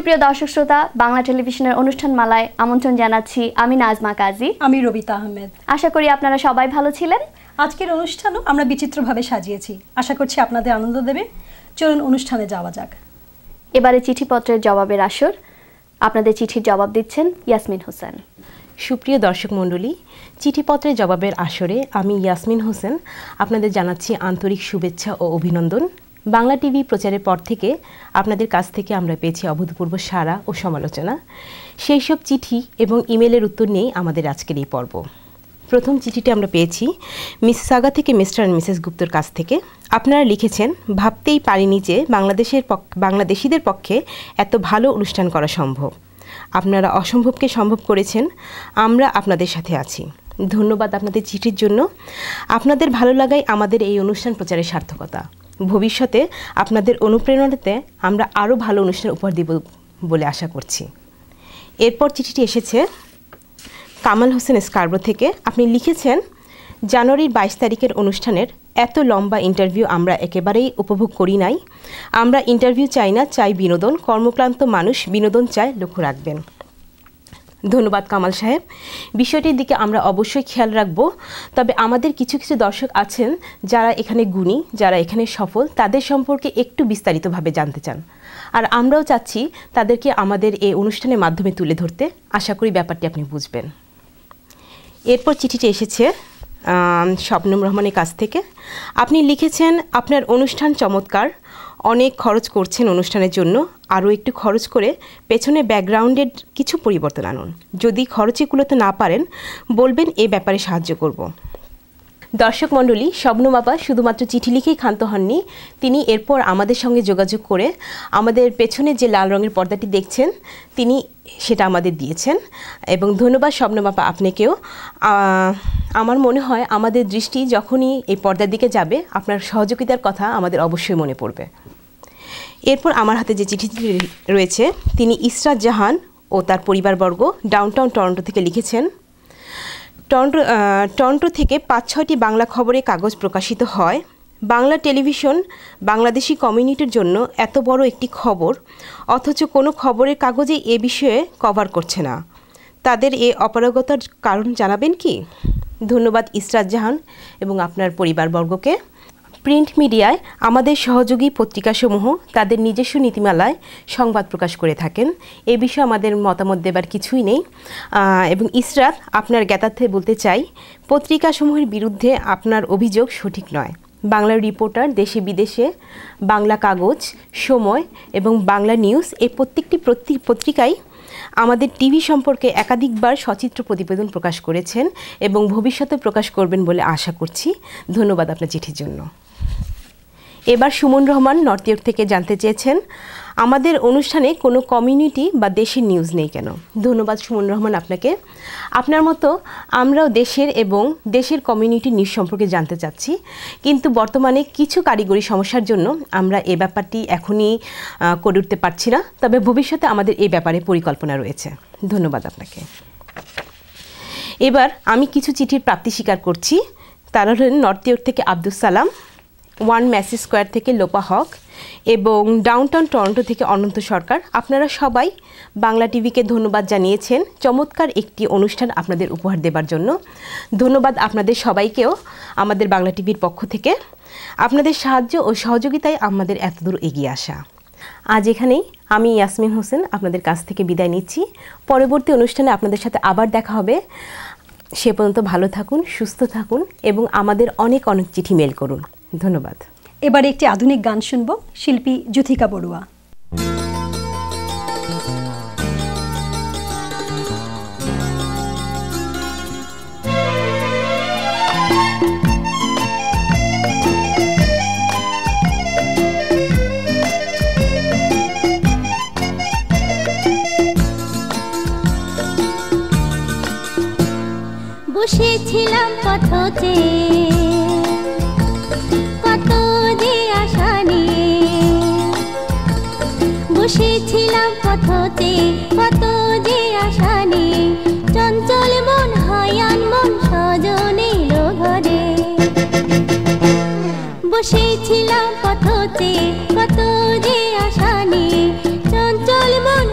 সুপ্রিয় দর্শক শ্রোতা, বাংলা টেলিভিশনের অনুষ্ঠান মালায় আমন্ত্রণ জানাচ্ছি আমি নাজমা কাজী। আমি রবিতা আহমেদ। আশা করি আপনারা সবাই ভালো ছিলেন। আজকের অনুষ্ঠানও আমরা বিচিত্রভাবে সাজিয়েছি, আশা করছি আপনাদের আনন্দ দেবে। চলুন অনুষ্ঠানে যাওয়া যাক। এবারে চিঠিপত্রের জবাবের আসর। আপনাদের চিঠির জবাব দিচ্ছেন ইয়াসমিন হোসেন। সুপ্রিয় দর্শক মণ্ডলী, চিঠিপত্রের জবাবের আসরে আমি ইয়াসমিন হোসেন আপনাদের জানাচ্ছি আন্তরিক শুভেচ্ছা ও অভিনন্দন। বাংলা টিভি প্রচারের পর থেকে আপনাদের কাছ থেকে আমরা পেয়েছি অভূতপূর্ব সাড়া ও সমালোচনা। সেই সব চিঠি এবং ইমেলের উত্তর নিয়েই আমাদের আজকের এই পর্ব। প্রথম চিঠিটি আমরা পেয়েছি মিস সাগা থেকে মিস্টার অ্যান্ড মিসেস গুপ্তর কাছ থেকে। আপনারা লিখেছেন, ভাবতেই পারিনি যে বাংলাদেশিদের পক্ষে এত ভালো অনুষ্ঠান করা সম্ভব। আপনারা অসম্ভবকে সম্ভব করেছেন, আমরা আপনাদের সাথে আছি। ধন্যবাদ আপনাদের চিঠির জন্য। আপনাদের ভালো লাগাই আমাদের এই অনুষ্ঠান প্রচারের সার্থকতা। ভবিষ্যতে আপনাদের অনুপ্রেরণাতে আমরা আরও ভালো অনুষ্ঠান উপহার দেব বলে আশা করছি। এরপর চিঠিটি এসেছে কামাল হোসেন স্কারব্রো থেকে। আপনি লিখেছেন, জানুয়ারির 22 তারিখের অনুষ্ঠানের এত লম্বা ইন্টারভিউ আমরা একেবারেই উপভোগ করি নাই। আমরা ইন্টারভিউ চাই না, চাই বিনোদন। কর্মক্লান্ত মানুষ বিনোদন চায়, লক্ষ্য রাখবেন। ধন্যবাদ কামাল সাহেব। বিষয়টির দিকে আমরা অবশ্যই খেয়াল রাখব। তবে আমাদের কিছু কিছু দর্শক আছেন যারা এখানে গুণী, যারা এখানে সফল, তাদের সম্পর্কে একটু বিস্তারিতভাবে জানতে চান। আর আমরাও চাচ্ছি তাদেরকে আমাদের এই অনুষ্ঠানের মাধ্যমে তুলে ধরতে। আশা করি ব্যাপারটি আপনি বুঝবেন। এরপর চিঠিটি এসেছে শবনম রহমানের কাছ থেকে। আপনি লিখেছেন, আপনার অনুষ্ঠান চমৎকার, অনেক খরচ করছেন অনুষ্ঠানের জন্য, আরও একটু খরচ করে পেছনে ব্যাকগ্রাউন্ডের কিছু পরিবর্তন আনুন। যদি খরচে কুলোতে না পারেন বলবেন, এ ব্যাপারে সাহায্য করব। দর্শক মণ্ডলী, শবনম আপা শুধুমাত্র চিঠি লিখেই ক্ষান্ত হননি। তিনি এরপর আমাদের সঙ্গে যোগাযোগ করে আমাদের পেছনে যে লাল রঙের পর্দাটি দেখছেন তিনি সেটা আমাদের দিয়েছেন। এবং ধন্যবাদ শবনম আপা আপনাকেও। আমার মনে হয় আমাদের দৃষ্টি যখনই এই পর্দার দিকে যাবে আপনার সহযোগিতার কথা আমাদের অবশ্যই মনে পড়বে। এরপর আমার হাতে যে চিঠিটি রয়েছে তিনি ইসরাত জাহান ও তার পরিবারবর্গ ডাউনটাউন টরন্টো থেকে লিখেছেন। টরন্টো থেকে 5-6টি বাংলা খবরের কাগজ প্রকাশিত হয়। বাংলা টেলিভিশন বাংলাদেশি কমিউনিটির জন্য এত বড় একটি খবর, অথচ কোনো খবরের কাগজেই এ বিষয়ে কভার করছে না। তাদের এ অপারগতার কারণ জানাবেন কি? ধন্যবাদ ইসরাত জাহান এবং আপনার পরিবারবর্গকে। প্রিন্ট মিডিয়ায় আমাদের সহযোগী পত্রিকাসমূহ তাদের নিজস্ব নীতিমালায় সংবাদ প্রকাশ করে থাকেন। এ বিষয়ে আমাদের মতামত দেবার কিছুই নেই। এবং ইসরাত, আপনার জ্ঞাতার্থে বলতে চাই, পত্রিকাসমূহের বিরুদ্ধে আপনার অভিযোগ সঠিক নয়। বাংলা রিপোর্টার, দেশে বিদেশে, বাংলা কাগজ, সময় এবং বাংলা নিউজ, এই প্রত্যেকটি পত্রিকাই আমাদের টিভি সম্পর্কে একাধিকবার সচিত্র প্রতিবেদন প্রকাশ করেছেন এবং ভবিষ্যতে প্রকাশ করবেন বলে আশা করছি। ধন্যবাদ আপনার চিঠির জন্য। এবার সুমন রহমান নর্থ ইয়র্ক থেকে জানতে চেয়েছেন, আমাদের অনুষ্ঠানে কোনো কমিউনিটি বা দেশের নিউজ নেই কেন? ধন্যবাদ সুমন রহমান আপনাকে। আপনার মতো আমরাও দেশের এবং দেশের কমিউনিটি নিউজ সম্পর্কে জানতে চাচ্ছি, কিন্তু বর্তমানে কিছু কারিগরি সমস্যার জন্য আমরা এ ব্যাপারটি এখনই করে উঠতে পারছি না। তবে ভবিষ্যতে আমাদের এই ব্যাপারে পরিকল্পনা রয়েছে। ধন্যবাদ আপনাকে। এবার আমি কিছু চিঠির প্রাপ্তি স্বীকার করছি। তারা হলেন নর্থ ইয়র্ক থেকে আব্দুল সালাম, 1 ম্যাসি স্কোয়ার থেকে লোপা হক এবং ডাউনটাউন টরন্টো থেকে অনন্ত সরকার। আপনারা সবাই বাংলা টিভিকে ধন্যবাদ জানিয়েছেন চমৎকার একটি অনুষ্ঠান আপনাদের উপহার দেবার জন্য। ধন্যবাদ আপনাদের সবাইকেও আমাদের বাংলা টিভির পক্ষ থেকে। আপনাদের সাহায্য ও সহযোগিতায় আমাদের এতদূর এগিয়ে আসা। আজ এখানেই আমি ইয়াসমিন হোসেন আপনাদের কাছ থেকে বিদায় নিচ্ছি। পরবর্তী অনুষ্ঠানে আপনাদের সাথে আবার দেখা হবে। সে পর্যন্ত ভালো থাকুন, সুস্থ থাকুন এবং আমাদের অনেক অনেক চিঠি মেল করুন। ধন্যবাদ। এবার একটি আধুনিক গান শুনব, শিল্পী যুথিকা বড়ুয়া। বসেছিলাম পথে, কত যে আশা নিয়ে বসেছিলাম পথে, কত যে আশা নিয়ে চঞ্চল মন হায়ান মন সজনীল ঘরে। বসেছিলাম পথে, কত যে আশা নিয়ে চঞ্চল মন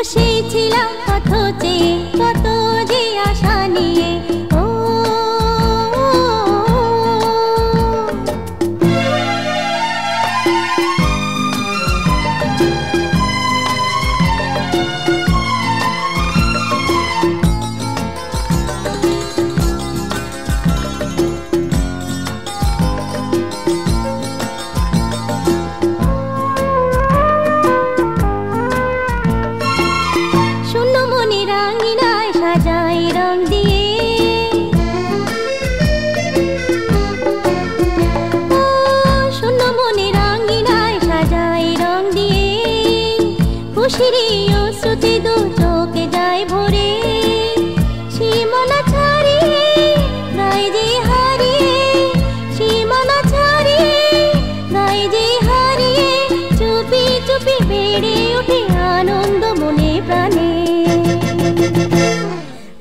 বসেছিলাম পথে কত যে আশা নিয়ে ও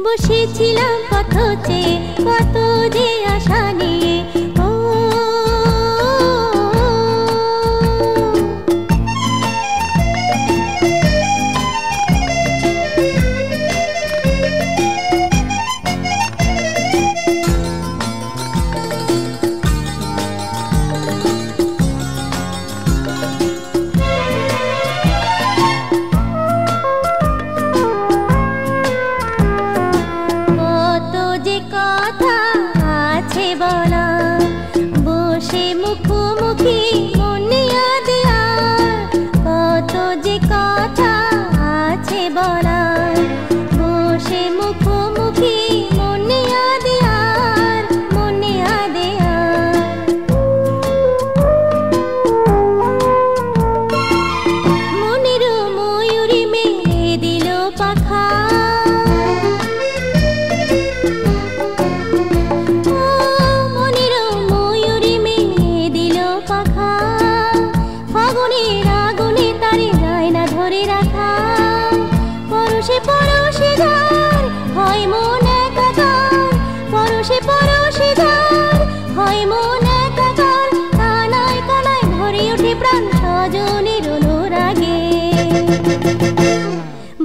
বসেছিলাম পথে কত যে আশা নিয়ে ও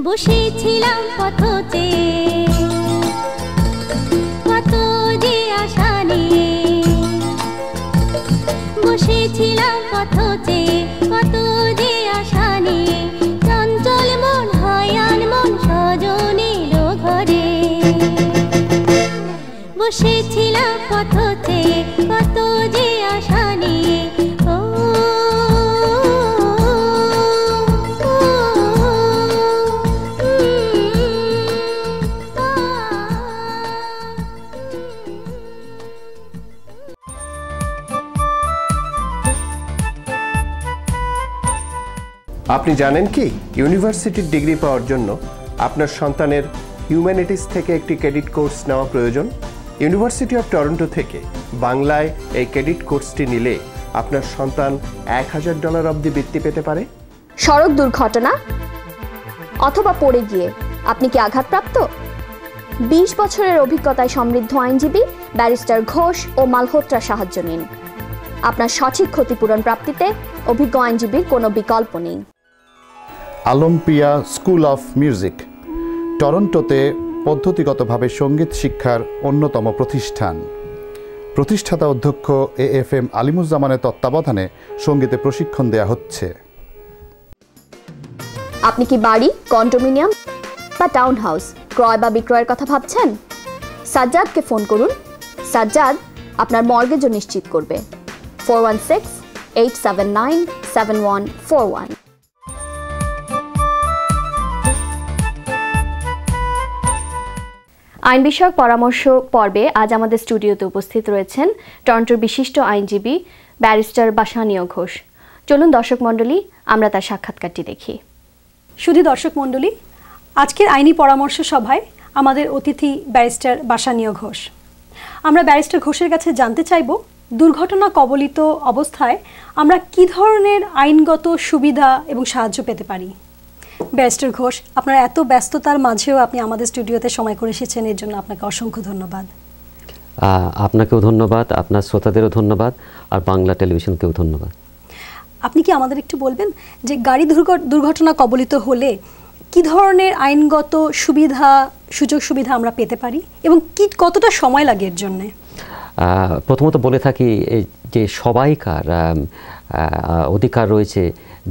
বসেছিলাম পথে কত যে আশা নিয়ে বসেছিলাম পথে কত যে আশা নিয়ে চঞ্চল মন হায়ান মন সজনের ঘরে বসেছিলাম পথে কত যে আশা নিয়ে ও আপনি জানেন কি ইউনিভার্সিটির ডিগ্রি পাওয়ার জন্য আপনার সন্তানের হিউম্যানিটিস থেকে একটি ক্রেডিট কোর্স নেওয়া প্রয়োজন। ইউনিভার্সিটি অফ টরন্টো থেকে বাংলায় এই ক্রেডিট কোর্সটি নিলে আপনার সন্তান $1000 অবধি বৃত্তি পেতে পারে। সড়ক দুর্ঘটনা অথবা পড়ে গিয়ে আপনি কি আঘাতপ্রাপ্ত? 20 বছরের অভিজ্ঞতায় সমৃদ্ধ আইনজীবী ব্যারিস্টার ঘোষ ও মালহোত্রার সাহায্য নিন। আপনার সঠিক ক্ষতিপূরণ প্রাপ্তিতে অভিজ্ঞ আইনজীবীর কোনো বিকল্প নেই। অলিম্পিয়া স্কুল অফ মিউজিক টরন্টোতে পদ্ধতিগতভাবে সঙ্গীত শিক্ষার অন্যতম প্রতিষ্ঠান। প্রতিষ্ঠাতা অধ্যক্ষ AFM আলিমুজ্জামানের তত্ত্বাবধানে সঙ্গীতে প্রশিক্ষণ দেয়া হচ্ছে। আপনি কি বাড়ি, কন্ডোমিনিয়াম বা টাউন হাউস ক্রয় বা বিক্রয়ের কথা ভাবছেন? সাজ্জাদকে ফোন করুন। সাজ্জাদ আপনার মর্গেজও নিশ্চিত করবে। 416-879-7141। আইন বিষয়ক পরামর্শ পর্বে আজ আমাদের স্টুডিওতে উপস্থিত রয়েছেন টরন্টোর বিশিষ্ট আইনজীবী ব্যারিস্টার বাসানীয় ঘোষ। চলুন দর্শক মণ্ডলী আমরা তার সাক্ষাৎকারটি দেখি। শুধু দর্শক মণ্ডলী, আজকের আইনি পরামর্শ সভায় আমাদের অতিথি ব্যারিস্টার বাসানীয় ঘোষ। আমরা ব্যারিস্টার ঘোষের কাছে জানতে চাইব দুর্ঘটনা কবলিত অবস্থায় আমরা কি ধরনের আইনগত সুবিধা এবং সাহায্য পেতে পারি। ব্যারিস্টার ঘোষ, আপনার এত ব্যস্ততার মাঝেও আপনি আমাদের স্টুডিওতে সময় করে এসেছেন, এর জন্য আপনাকে অসংখ্য ধন্যবাদ। আপনাকেও ধন্যবাদ, আপনার শ্রোতাদেরও ধন্যবাদ, আর বাংলা টেলিভিশনকেও ধন্যবাদ। আপনি কি আমাদের একটু বলবেন যে গাড়ি দুর্ঘটনা কবলিত হলে কি ধরনের আইনগত সুবিধা সুযোগ সুবিধা আমরা পেতে পারি এবং কতটা সময় লাগে এর জন্য? প্রথমত বলে থাকি যে সবাইকার অধিকার রয়েছে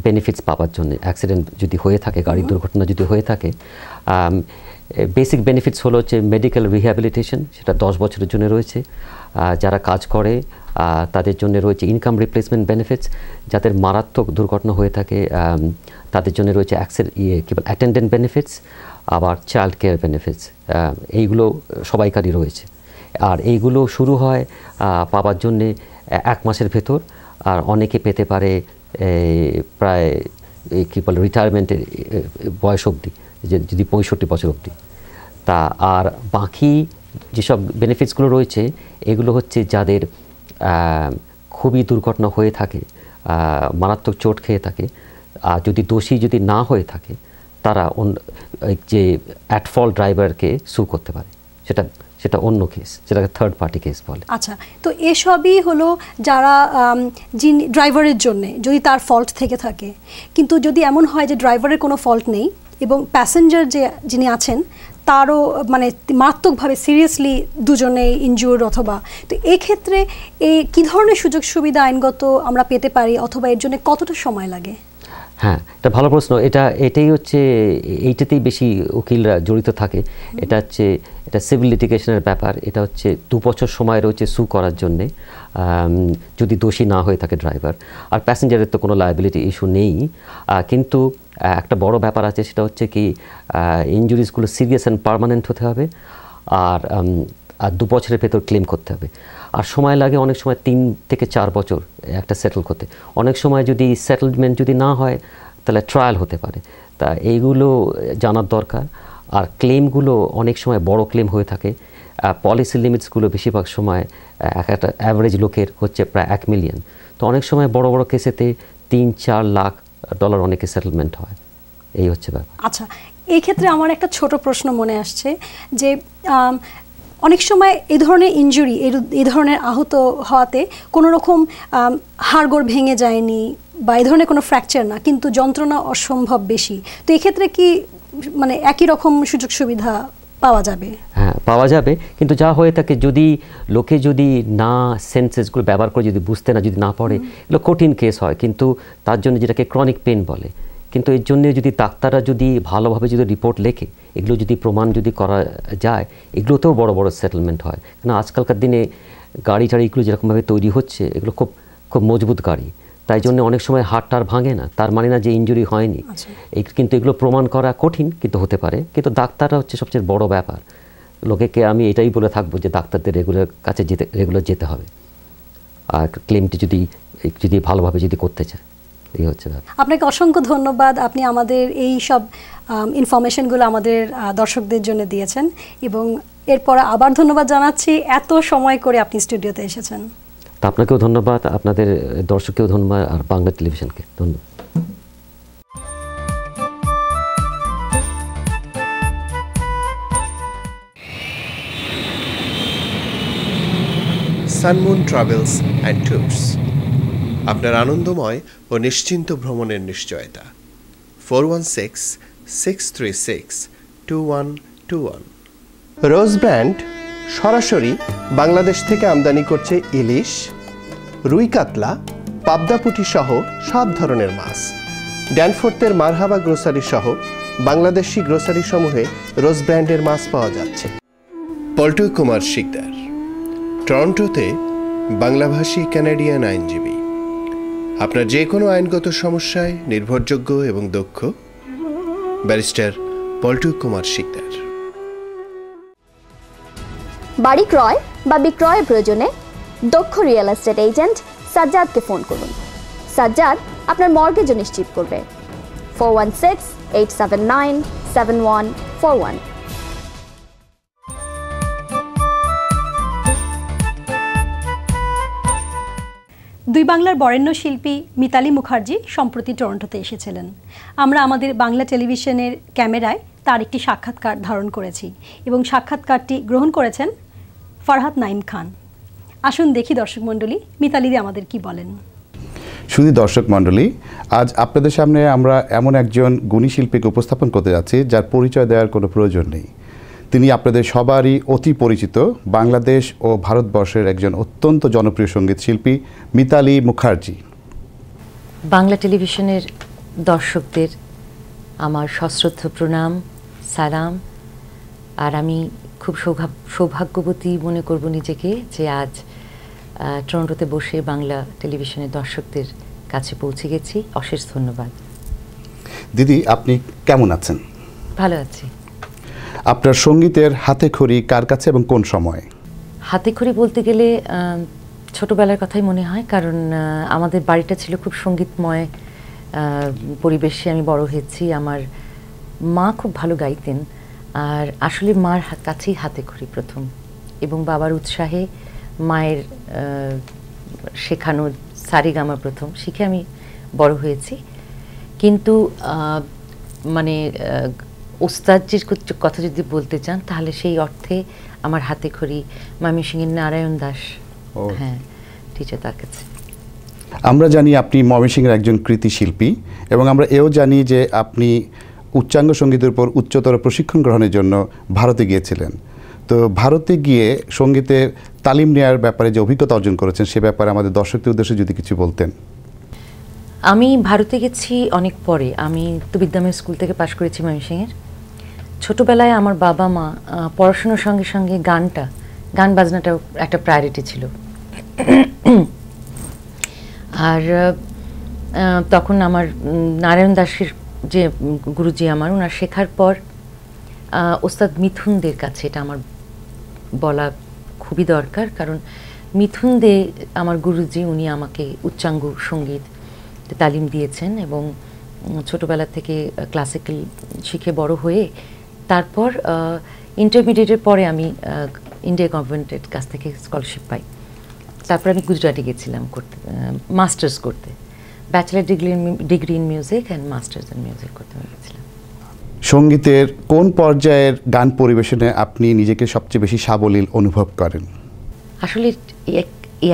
বেনিফিটস পাওয়ার জন্য। অ্যাক্সিডেন্ট যদি হয়ে থাকে, গাড়ির দুর্ঘটনা যদি হয়ে থাকে, বেসিক বেনিফিটস হলো হচ্ছে মেডিকেল রিহ্যাবিলিটেশন, সেটা 10 বছরের জন্য রয়েছে। যারা কাজ করে তাদের জন্য রয়েছে ইনকাম রিপ্লেসমেন্ট বেনিফিটস, যাদের মারাত্মক দুর্ঘটনা হয়ে থাকে তাদের জন্য রয়েছে অ্যাটেন্ডেন্ট বেনিফিটস, আবার চাইল্ড কেয়ার বেনিফিটস। এইগুলো সবাইকারই রয়েছে। আর এইগুলো শুরু হয় পাওয়ার জন্যে 1 মাসের ভেতর, আর অনেকে পেতে পারে প্রায় রিটায়ারমেন্টের বয়স অবধি, যদি 65 বছর অবধি। তা আর বাকি যেসব বেনিফিটসগুলো রয়েছে এগুলো হচ্ছে যাদের খুবই দুর্ঘটনা হয়ে থাকে, মারাত্মক চোট খেয়ে থাকে, আর যদি দোষী যদি না হয়ে থাকে তারা যে অ্যাট ফল্ট ড্রাইভারকে সু করতে পারে, সেটা অন্য কেস, যেটাকে থার্ড পার্টি কেস বলে। আচ্ছা, তো এসবই হলো যারা যিনি ড্রাইভারের জন্য যদি তার ফল্ট থেকে থাকে, কিন্তু যদি এমন হয় যে ড্রাইভারের কোনো ফল্ট নেই এবং প্যাসেঞ্জার যিনি আছেন তারও মানে মারাত্মকভাবে সিরিয়াসলি দুজনেই ইনজুর্ড, অথবা তো এক্ষেত্রে কী ধরনের সুযোগ সুবিধা আইনগত আমরা পেতে পারি, অথবা এর জন্য কতটা সময় লাগে? হ্যাঁ, এটা ভালো প্রশ্ন। এটাই হচ্ছে এইটাতেই বেশি উকিলরা জড়িত থাকে। এটা সিভিল লিটিগেশনের ব্যাপার। এটা হচ্ছে 2 বছর সময় রয়েছে সু করার জন্যে, যদি দোষী না হয়ে থাকে ড্রাইভার। আর প্যাসেঞ্জারের তো কোনো লায়াবিলিটি ইস্যু নেই, কিন্তু একটা বড় ব্যাপার আছে, সেটা হচ্ছে কি ইনজুরিসগুলো সিরিয়াস অ্যান্ড পার্মানেন্ট হতে হবে, আর 2 বছরের ভেতর ক্লেম করতে হবে। আর সময় লাগে অনেক সময় 3 থেকে 4 বছর একটা সেটেল করতে। অনেক সময় যদি সেটেলমেন্ট যদি না হয় তাহলে ট্রায়াল হতে পারে। তা এইগুলো জানার দরকার। আর ক্লেমগুলো অনেক সময় বড় ক্লেম হয়ে থাকে। পলিসি লিমিটসগুলো বেশিরভাগ সময় একটা অ্যাভারেজ লোকের হচ্ছে প্রায় 1 মিলিয়ন। তো অনেক সময় বড় বড় কেসেতে $3-4 লাখ অনেকে সেটেলমেন্ট হয়। এই হচ্ছে ব্যাপার। আচ্ছা, এই ক্ষেত্রে আমার একটা ছোট প্রশ্ন মনে আসছে যে অনেক সময় এই ধরনের ইনজুরি, এই ধরনের আহত হওয়াতে কোনো রকম হাড়গোড় ভেঙে যায়নি বা এই ধরনের কোনো ফ্র্যাকচার না, কিন্তু যন্ত্রণা অসম্ভব বেশি। তো এক্ষেত্রে কি মানে একই রকম সুযোগ সুবিধা পাওয়া যাবে? হ্যাঁ, পাওয়া যাবে, কিন্তু যা হয়ে থাকে যদি লোকে যদি না সেন্সেসগুলো ব্যবহার করে যদি বুঝতে যদি না পারে, এগুলো কঠিন কেস হয়। কিন্তু তার জন্য যেটাকে ক্রনিক পেন বলে, কিন্তু এর জন্য যদি ডাক্তাররা যদি ভালোভাবে যদি রিপোর্ট লেখে, এগুলো যদি প্রমাণ যদি করা যায়, এগুলোতেও বড় বড় সেটেলমেন্ট হয়। কারণ আজকালকার দিনে গাড়ি টাড়িগুলো যেরকমভাবে তৈরি হচ্ছে, এগুলো খুব খুব মজবুত গাড়ি, তাই জন্য অনেক সময় হাড়টার ভাঙে না, তার মানে না যে ইনজুরি হয়নি। কিন্তু এগুলো প্রমাণ করা কঠিন, কিন্তু হতে পারে। কিন্তু ডাক্তাররা হচ্ছে সবচেয়ে বড় ব্যাপার। লোকেকে আমি এটাই বলে থাকবো যে ডাক্তারদের রেগুলার যেতে হবে, আর ক্লেমটি যদি ভালোভাবে যদি করতে চায়। এই হচ্ছে ব্যাপার। আপনাকে অসংখ্য ধন্যবাদ। আপনি আমাদের এই সব ইনফরমেশনগুলো আমাদের দর্শকদের জন্য দিয়েছেন, এবং এরপর আবার ধন্যবাদ জানাচ্ছি এত সময় করে আপনি স্টুডিওতে এসেছেন। তা আপনাকেও ধন্যবাদ, আপনাদের দর্শককেও ধন্যবাদ, আর বাংলা টেলিভিশনকে ধন্যবাদ। সানমুন ট্রাভেলস অ্যান্ড ট্যুরস, আপনার আনন্দময় ও নিশ্চিন্ত ভ্রমণের নিশ্চয়তা। 4166362121। রোজ ব্র্যান্ড সরাসরি বাংলাদেশ থেকে আমদানি করছে ইলিশ, রুই কাতলা, পাবদাপুটি সহ সব ধরনের মাছ। ড্যানফোর্থের মারহাবা গ্রোসারি সহ বাংলাদেশি গ্রোসারি সমূহে রোজ ব্র্যান্ডের মাছ পাওয়া যাচ্ছে। পল্টু কুমার শিকদার, টরন্টোতে বাংলাভাষী কানাডিয়ান আইনজীবী। আপনার যে কোনো আইনগত সমস্যায় নির্ভরযোগ্য এবং দক্ষ ব্যারিস্টার পল্টু কুমার শিকদার। বাড়ি ক্রয় বা বিক্রয়ের প্রয়োজনে দক্ষ রিয়েল এস্টেট এজেন্ট সাজ্জাদকে ফোন করুন। সাজ্জাদ আপনার মর্গেজও নিশ্চিত করবে। 4168797141। দুই বাংলার বরেণ্য শিল্পী মিতালী মুখার্জি সম্প্রতি টরন্টোতে এসেছিলেন। আমরা আমাদের বাংলা টেলিভিশনের ক্যামেরায় তার একটি সাক্ষাৎকার ধারণ করেছি, এবং সাক্ষাৎকারটি গ্রহণ করেছেন ফারহাত নাইম খান। আসুন দেখি দর্শক মণ্ডলী, মিতালি দি আমাদের কি বলেন। শুধু দর্শক মণ্ডলী, আজ আপনাদের সামনে আমরা এমন একজন গুণী শিল্পীকে উপস্থাপন করতে যাচ্ছি যার পরিচয় দেওয়ার কোনো প্রয়োজন নেই। তিনি আপনাদের সবারই অতি পরিচিত বাংলাদেশ ও ভারতবর্ষের একজন অত্যন্ত জনপ্রিয় সঙ্গীত শিল্পী মিতালী মুখার্জি। বাংলা টেলিভিশনের দর্শকদের আমার সশ্রদ্ধ প্রণাম, সালাম। আর আমি খুব সৌভাগ্যবতী মনে করব নিজেকে যে আজ টরন্টোতে বসে বাংলা টেলিভিশনের দর্শকদের কাছে পৌঁছে গেছি। অশেষ ধন্যবাদ। দিদি, আপনি কেমন আছেন? ভালো আছি। আপনার সঙ্গীতের হাতেখড়ি কার কাছে এবং কোন সময়ে? হাতেখড়ি বলতে গেলে ছোটবেলার কথাই মনে হয়, কারণ আমাদের বাড়িটা ছিল খুব সঙ্গীতময় পরিবেশে আমি বড় হয়েছি। আমার মা খুব ভালো গাইতেন, আর আসলে মার কাছেই হাতেখড়ি প্রথম, এবং বাবার উৎসাহে মায়ের শেখানো সারেগামা প্রথম শিখে আমি বড় হয়েছি। কিন্তু মানে ওস্তাদজির কথা যদি বলতে চান তাহলে সেই অর্থে আমার হাতেখড়ি ময়মনসিংহের নারায়ণ দাস, হ্যাঁ, টিচার, তার কাছে। আমরা জানি আপনি ময়মনসিংহের একজন কৃতি শিল্পী, এবং আমরা এও জানি যে আপনি উচ্চাঙ্গ সঙ্গীতের উপর উচ্চতর প্রশিক্ষণ গ্রহণের জন্য ভারতে গিয়েছিলেন। তো ভারতে গিয়ে সঙ্গীতের তালিম নেওয়ার ব্যাপারে যে অভিজ্ঞতা অর্জন করেছেন সে ব্যাপারে আমাদের দর্শকদের উদ্দেশ্যে যদি কিছু বলতেন। আমি ভারতে গেছি অনেক পরে। আমি তো বিদ্যাময় স্কুল থেকে পাশ করেছি ময়মনসিংহের। ছোটোবেলায় আমার বাবা মা পড়াশোনার সঙ্গে সঙ্গে গান বাজনাটাও একটা প্রায়োরিটি ছিল। আর তখন আমার নারায়ণ দাসের যে গুরুজি আমার, ওনার শেখার পর ওস্তাদ মিথুনদের কাছে, এটা আমার বলা খুবই দরকার, কারণ মিথুন দে আমার গুরুজি, উনি আমাকে উচ্চাঙ্গ সঙ্গীত তালিম দিয়েছেন, এবং ছোটোবেলা থেকে ক্লাসিক্যাল শিখে বড় হয়ে তারপর ইন্টারমিডিয়েটের পরে আমি ইন্ডিয়া গভর্নমেন্টের কাছ থেকে স্কলারশিপ পাই। তারপর আমি গুজরাটে গেছিলাম করতে, মাস্টার্স করতে, bachelor degree in music and masters in music করতে গেছিলাম। সঙ্গীতের কোন পর্যায়ের গান পরিবেশনে আপনি নিজেকে সবচেয়ে বেশি সাবলীল অনুভব করেন? আসলে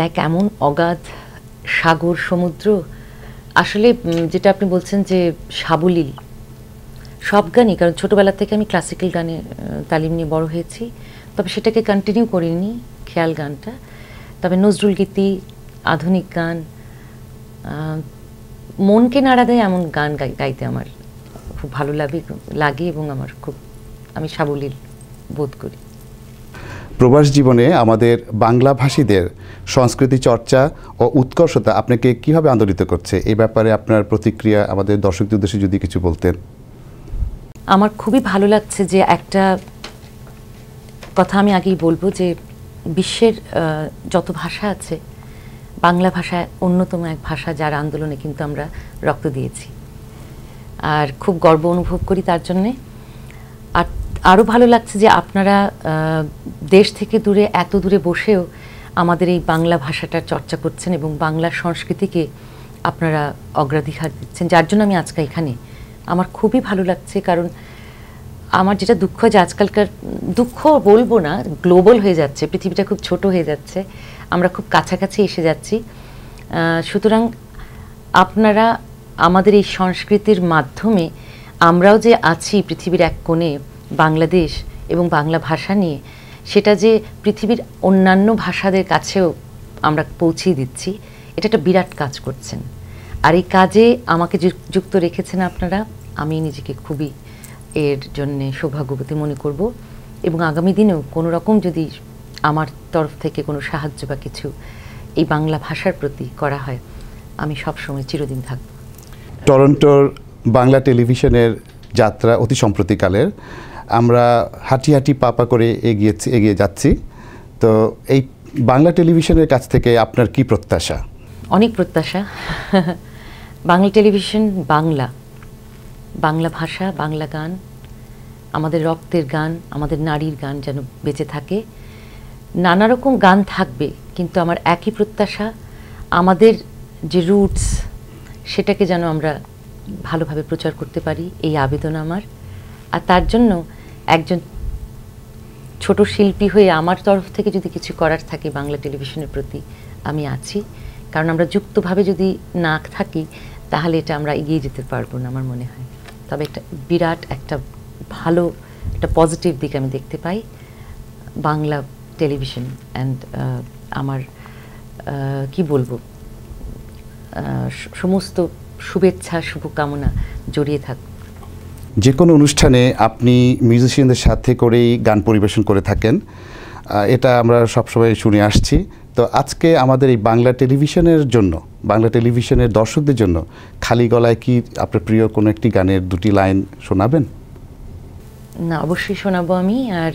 এক এমন অগাধ সাগর সমুদ্র, আসলে যেটা আপনি বলছেন যে সাবলীল, সব গানই, কারণ ছোটোবেলা থেকে আমি ক্লাসিক্যাল গানে তালিম নিয়ে বড় হয়েছি, তবে সেটাকে কন্টিনিউ করিনি খেয়াল গানটা। তবে নজরুল গীতি, আধুনিক গান, মনকে নাড়া দেয় এমন গান গাইতে আমার খুব ভালো লাগে, এবং আমি সাবলীল বোধ করি। প্রবাস জীবনে আমাদের বাংলাভাষীদের সংস্কৃতি চর্চা ও উৎকর্ষতা আপনাকে কিভাবে আন্দোলিত করছে, এই ব্যাপারে আপনার প্রতিক্রিয়া আমাদের দর্শকদের উদ্দেশ্যে যদি কিছু বলতেন। আমার খুবই ভালো লাগছে যে একটা কথা আমি আগেই বলবো, যে বিশ্বের যত ভাষা আছে, বাংলা ভাষা অন্যতম এক ভাষা যার আন্দোলনে কিন্তু আমরা রক্ত দিয়েছি, আর খুব গর্ব অনুভব করি তার জন্যে। আর আরও ভালো লাগছে যে আপনারা দেশ থেকে দূরে, এত দূরে বসেও আমাদের এই বাংলা ভাষাটার চর্চা করছেন, এবং বাংলা সংস্কৃতিকে আপনারা অগ্রাধিকার দিচ্ছেন, যার জন্য আমি আজকে এখানে। আমার খুবই ভালো লাগছে, কারণ আমার যেটা দুঃখ, যে আজকালকার দুঃখ বলবো না, গ্লোবাল হয়ে যাচ্ছে, পৃথিবীটা খুব ছোট হয়ে যাচ্ছে, আমরা খুব কাছাকাছি এসে যাচ্ছি। সুতরাং আপনারা আমাদের এই সংস্কৃতির মাধ্যমে আমরাও যে আছি পৃথিবীর এক কোণে বাংলাদেশ এবং বাংলা ভাষা নিয়ে, সেটা যে পৃথিবীর অন্যান্য ভাষাদের কাছেও আমরা পৌঁছিয়ে দিচ্ছি, এটা একটা বিরাট কাজ করছেন। আর এই কাজে আমাকে যুক্ত রেখেছেন আপনারা, আমি নিজেকে খুবই এর জন্যে সৌভাগ্যবতী মনে করব, এবং আগামী দিনেও কোনো রকম যদি আমার তরফ থেকে কোনো সাহায্য বা কিছু এই বাংলা ভাষার প্রতি করা হয়, আমি সবসময় চিরদিন থাকব। টরন্টোর বাংলা টেলিভিশনের যাত্রা অতি সম্প্রতিকালের, আমরা হাঁটি হাঁটি পা করে এগিয়ে যাচ্ছি। তো এই বাংলা টেলিভিশনের কাছ থেকে আপনার কি প্রত্যাশা? অনেক প্রত্যাশা। বাংলা টেলিভিশন, বাংলা ভাষা, বাংলা গান, আমাদের রক্তের গান, আমাদের নারীর গান যেন বেঁচে থাকে। নানা রকম গান থাকবে, কিন্তু আমার একই প্রত্যাশা, আমাদের যে রুটস সেটাকে যেন আমরা ভালোভাবে প্রচার করতে পারি, এই আবেদন আমার। আর তার জন্য একজন ছোট শিল্পী হয়ে আমার তরফ থেকে যদি কিছু করার থাকে বাংলা টেলিভিশনের প্রতি, আমি আছি। কারণ আমরা যুক্তভাবে যদি না থাকি তাহলে এটা আমরা এগিয়ে যেতে পারবো না আমার মনে হয়। তবে একটা বিরাট একটা ভালো একটা পজিটিভ দিক আমি দেখতে পাই বাংলা টেলিভিশন অ্যান্ড আমার কি বলবো সমস্ত শুভেচ্ছা শুভকামনা জড়িয়ে থাক। যে কোনো অনুষ্ঠানে আপনি মিউজিশিয়ানদের সাথে করেই গান পরিবেশন করে থাকেন, এটা আমরা সবসময় শুনে আসছি। তো আজকে আমাদের এই বাংলা টেলিভিশনের জন্য, বাংলা টেলিভিশনের দর্শকদের জন্য খালি গলায় কি আপনার প্রিয় কোনো একটি গানের দুটি লাইন শোনাবেন? না, অবশ্যই শোনাবো আমি। আর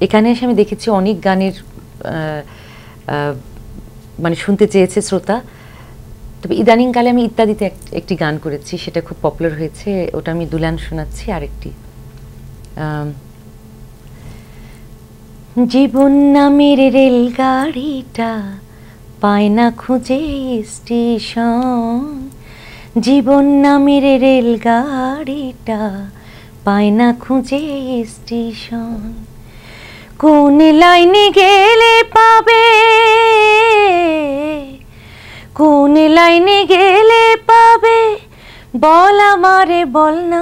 এখানে এসে আমি দেখেছি অনেক গানের মানে শুনতে চেয়েছে শ্রোতা। তবে ইদানিংকালে আমি ইত্যাদিতে একটি গান করেছি, সেটা খুব পপুলার হয়েছে, ওটা আমি দুলান শোনাচ্ছি। আরেকটি জীবন নামের রেলগাড়িটা পায় না খুঁজে স্টেশন, জীবন নামের রেলগাড়িটা পায় না খুঁজে স্টেশন, কোন লাইনে গেলে পাবে, কোন লাইনে গেলে পাবে, বল আমারে বল না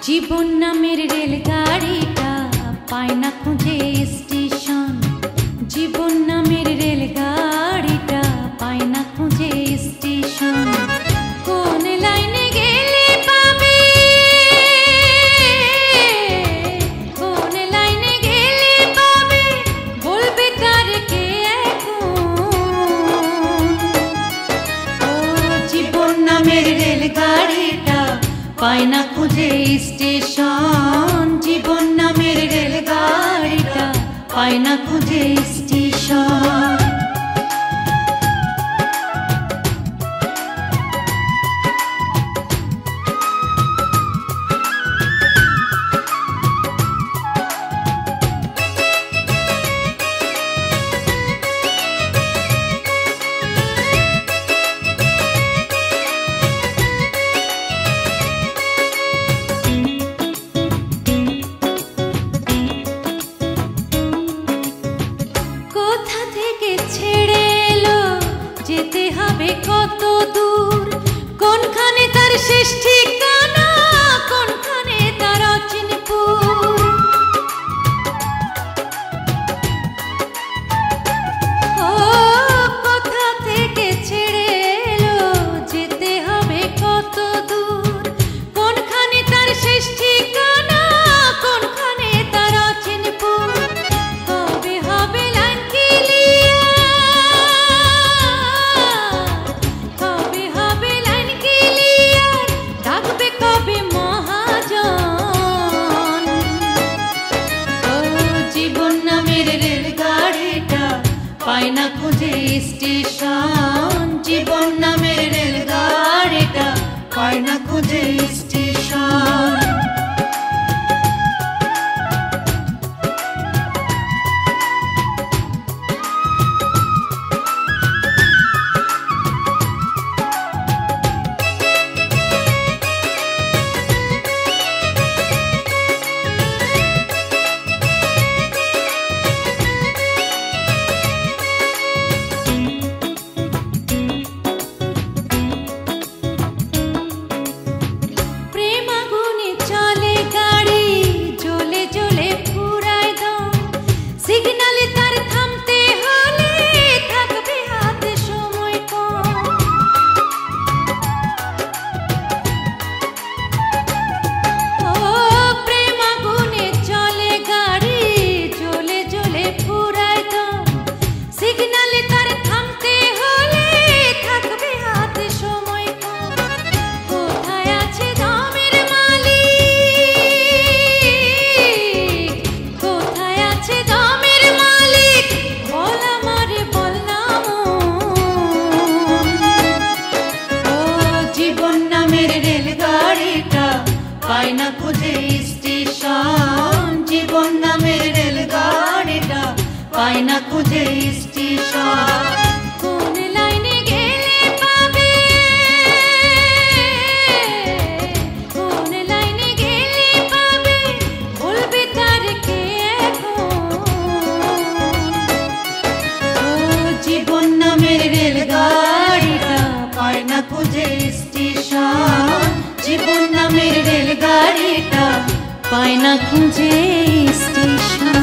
জীবন নামের রেলগাড়িটা পায় না খুঁজে স্টেশন, জীবন নামের রেলগাড়িটা পায় না খুঁজে স্টেশন, কোন লাইনে গেলে পাবে, কোন লাইনে গেলে পাবে, বলবে তার কে এখন, ও জীবন নামের রেলগাড়িটা পায় না খুঁজে স্টেশন, জীবন নামের রেলগাড়িটা পায় না খুঁজে স্টেশন। কোথা থেকে ছেড়ে এলো, যেতে হবে কত দূর, কোনখানে তার শেষ ঠিকানা, কোনখানে তার অচিনপুর, ও কোথা থেকে ছেড়ে এলো, যেতে হবে কত দূর, কোনখানে তার শেষ ঠিকানা, কোনখানে তার অচিনপুর, কবে হবে লাইন ক্লিয়ার, কবে হবে লাইন ক্লিয়ার, ডাকবে কবে মহাজন, ও জীবন নামের রেলগাড়িটা পায় না খুঁজে স্টেশন, জীবন নামের রেলগাড়িটা পায় না খুঁজে স্টেশন। পায় না খুঁজে স্টেশন, জীবন নামের রেলগাড়িটা পায় না খুঁজে স্টেশন। কোন লাইনে গেলে পাবে, কোন লাইনে গেলে পাবে, বলবে তার কে এখন। ও জীবন নামের রেলগাড়িটা পায় না খুঁজে স্টেশন, জীবন নামের রেলগাড়িটা পায় না খুঁজে স্টেশন।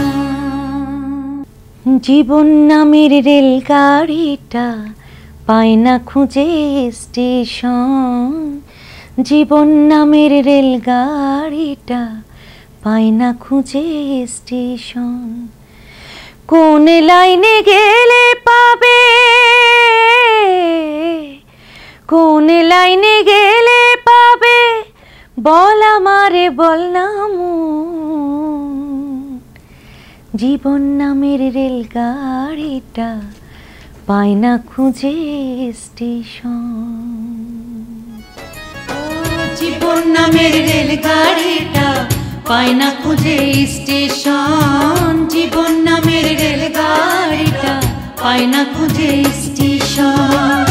জীবন নামের রেলগাড়িটা পায় না খুঁজে স্টেশন, জীবন নামের রেলগাড়িটা পায় না খুঁজে স্টেশন। কোন লাইনে গেলে পাবে, কোন লাইনে গেলে পাবে, বল আমারে বল না মন। জীবন নামের রেলগাড়িটা পায় না খুঁজে স্টেশন। জীবন নামের রেলগাড়িটা পায় না খুঁজে স্টেশন, জীবন নামের রেলগাড়িটা পায় না খুঁজে স্টেশন।